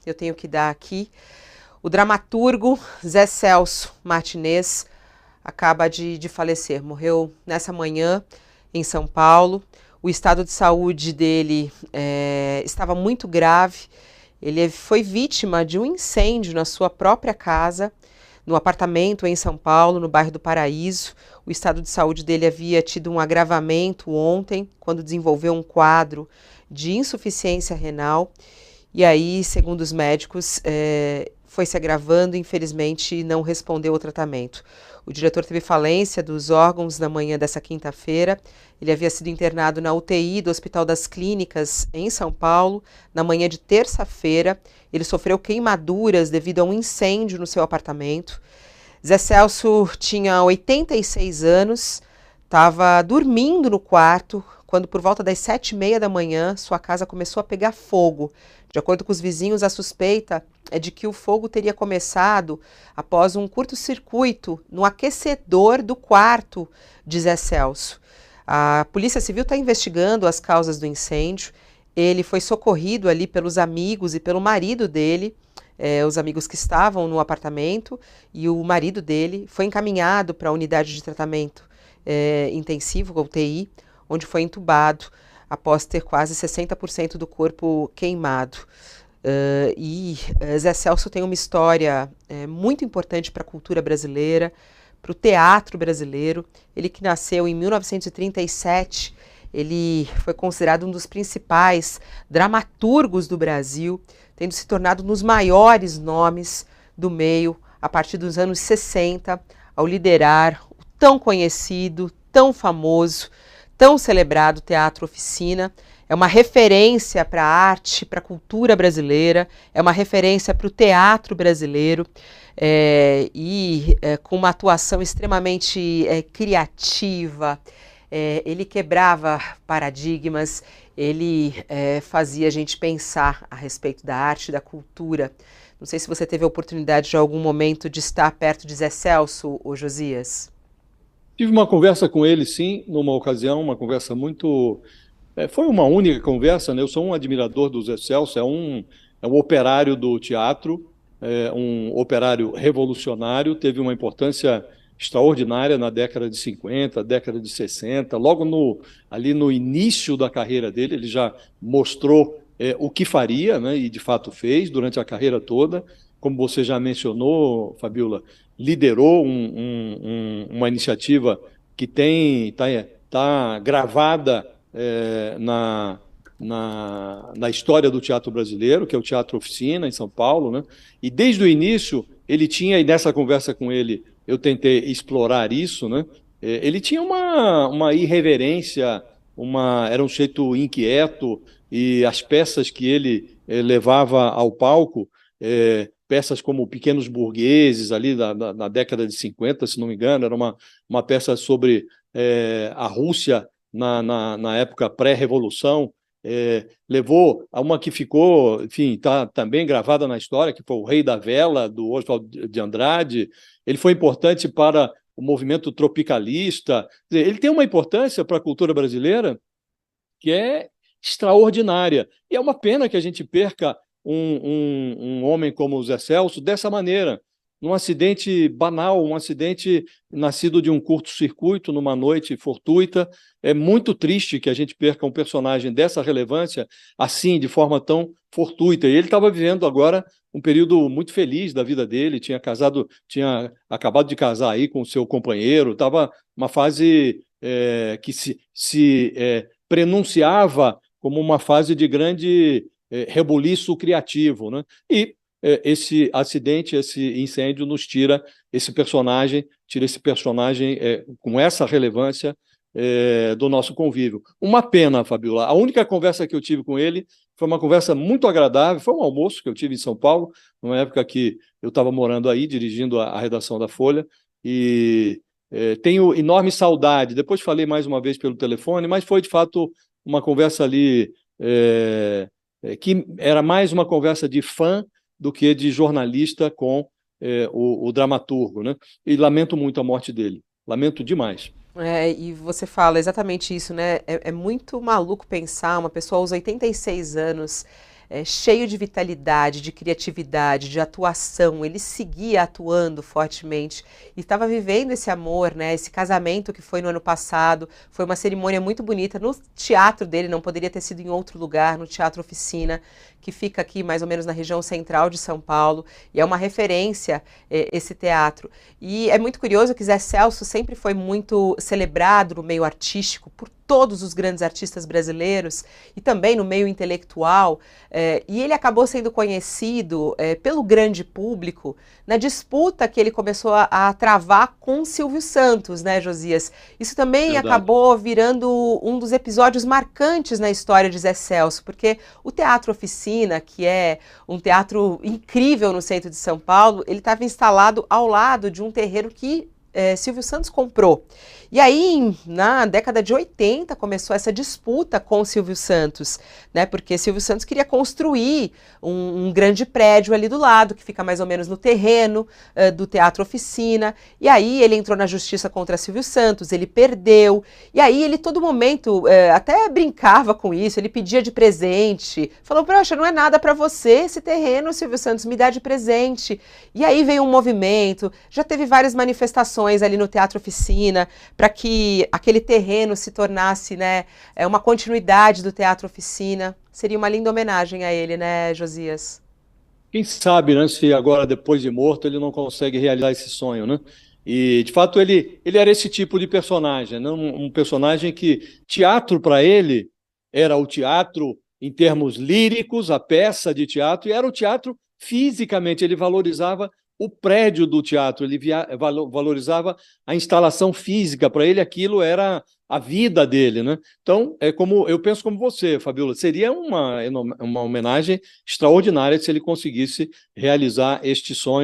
eu tenho que dar aqui. O dramaturgo Zé Celso Martinez acaba de falecer, morreu nessa manhã em São Paulo. O estado de saúde dele estava muito grave. Ele foi vítima de um incêndio na sua própria casa, no apartamento em São Paulo, no bairro do Paraíso. O estado de saúde dele havia tido um agravamento ontem, quando desenvolveu um quadro de insuficiência renal. E aí, segundo os médicos, foi se agravando e infelizmente não respondeu ao tratamento. O diretor teve falência dos órgãos na manhã dessa quinta-feira. Ele havia sido internado na UTI do Hospital das Clínicas, em São Paulo, na manhã de terça-feira. Ele sofreu queimaduras devido a um incêndio no seu apartamento. Zé Celso tinha 86 anos, estava dormindo no quarto, quando por volta das 7h30 da manhã, sua casa começou a pegar fogo. De acordo com os vizinhos, a suspeita é de que o fogo teria começado após um curto-circuito no aquecedor do quarto de Zé Celso. A Polícia Civil está investigando as causas do incêndio. Ele foi socorrido ali pelos amigos e pelo marido dele, os amigos que estavam no apartamento, e o marido dele foi encaminhado para a unidade de tratamento intensivo, UTI, onde foi entubado após ter quase 60% do corpo queimado. Zé Celso tem uma história muito importante para a cultura brasileira, para o teatro brasileiro. Ele que nasceu em 1937, ele foi considerado um dos principais dramaturgos do Brasil, tendo se tornado um dos maiores nomes do meio a partir dos anos 60, ao liderar o tão conhecido, tão famoso, tão celebrado Teatro Oficina. É uma referência para a arte, para a cultura brasileira, é uma referência para o teatro brasileiro, com uma atuação extremamente criativa. Ele quebrava paradigmas, ele fazia a gente pensar a respeito da arte e da cultura. Não sei se você teve a oportunidade de algum momento de estar perto de Zé Celso, ou Josias. Tive uma conversa com ele, sim, numa ocasião, uma conversa muito. Foi uma única conversa, né? Eu sou um admirador do Zé Celso, é um operário do teatro, um operário revolucionário, teve uma importância extraordinária na década de 50, década de 60, ali no início da carreira dele, ele já mostrou o que faria, né? E de fato fez durante a carreira toda. Como você já mencionou, Fabiola, liderou uma iniciativa que tá gravada na história do teatro brasileiro, que é o Teatro Oficina, em São Paulo, né? E desde o início, ele tinha, e nessa conversa com ele, eu tentei explorar isso, né? Ele tinha uma irreverência, era um sujeito inquieto, e as peças que ele levava ao palco, peças como Pequenos Burgueses, ali na década de 50, se não me engano, era uma peça sobre a Rússia na época pré-revolução, levou a uma que ficou, enfim, está também gravada na história, que foi o Rei da Vela, do Oswald de Andrade. Ele foi importante para o movimento tropicalista. Ele tem uma importância para a cultura brasileira que é extraordinária. E é uma pena que a gente perca um homem como o Zé Celso dessa maneira, num acidente banal, um acidente nascido de um curto-circuito numa noite fortuita. É muito triste que a gente perca um personagem dessa relevância assim, de forma tão fortuita. E ele estava vivendo agora um período muito feliz da vida dele, tinha acabado de casar aí com o seu companheiro, estava uma fase que se prenunciava como uma fase de grande rebuliço criativo, né? E esse acidente, esse incêndio nos tira esse personagem com essa relevância do nosso convívio. Uma pena, Fabiola. A única conversa que eu tive com ele foi uma conversa muito agradável, foi um almoço que eu tive em São Paulo, numa época que eu estava morando aí, dirigindo a redação da Folha, e tenho enorme saudade. Depois falei mais uma vez pelo telefone, mas foi de fato uma conversa ali que era mais uma conversa de fã do que de jornalista com o dramaturgo, né? E lamento muito a morte dele, lamento demais. E você fala exatamente isso, né? É muito maluco pensar uma pessoa aos 86 anos cheio de vitalidade, de criatividade, de atuação. Ele seguia atuando fortemente e estava vivendo esse amor, né? Esse casamento que foi no ano passado. Foi uma cerimônia muito bonita no teatro dele, não poderia ter sido em outro lugar, no Teatro Oficina, que fica aqui mais ou menos na região central de São Paulo, e é uma referência esse teatro. E é muito curioso que Zé Celso sempre foi muito celebrado no meio artístico por todos os grandes artistas brasileiros e também no meio intelectual, e ele acabou sendo conhecido pelo grande público na disputa que ele começou a travar com Silvio Santos, né, Josias? Isso também Verdade. acabou virando um dos episódios marcantes na história de Zé Celso, porque o Teatro Oficina, que é um teatro incrível no centro de São Paulo, ele estava instalado ao lado de um terreno que Silvio Santos comprou. E aí, na década de 80, começou essa disputa com Silvio Santos, né? Porque Silvio Santos queria construir um grande prédio ali do lado, que fica mais ou menos no terreno do Teatro Oficina. E aí ele entrou na justiça contra Silvio Santos, ele perdeu. E aí ele, todo momento, até brincava com isso, ele pedia de presente. Falou, poxa, não é nada para você esse terreno, Silvio Santos, me dá de presente. E aí veio um movimento, já teve várias manifestações ali no Teatro Oficina, para que aquele terreno se tornasse, né, uma continuidade do Teatro Oficina. Seria uma linda homenagem a ele, né, Josias? Quem sabe, né, se agora, depois de morto, ele não consegue realizar esse sonho, né? E, de fato, ele era esse tipo de personagem, né? Um personagem que teatro para ele era o teatro em termos líricos, a peça de teatro, e era o teatro fisicamente, ele valorizava o prédio do teatro, ele valorizava a instalação física, para ele aquilo era a vida dele, né? Então, eu penso como você, Fabiola, seria uma homenagem extraordinária se ele conseguisse realizar este sonho.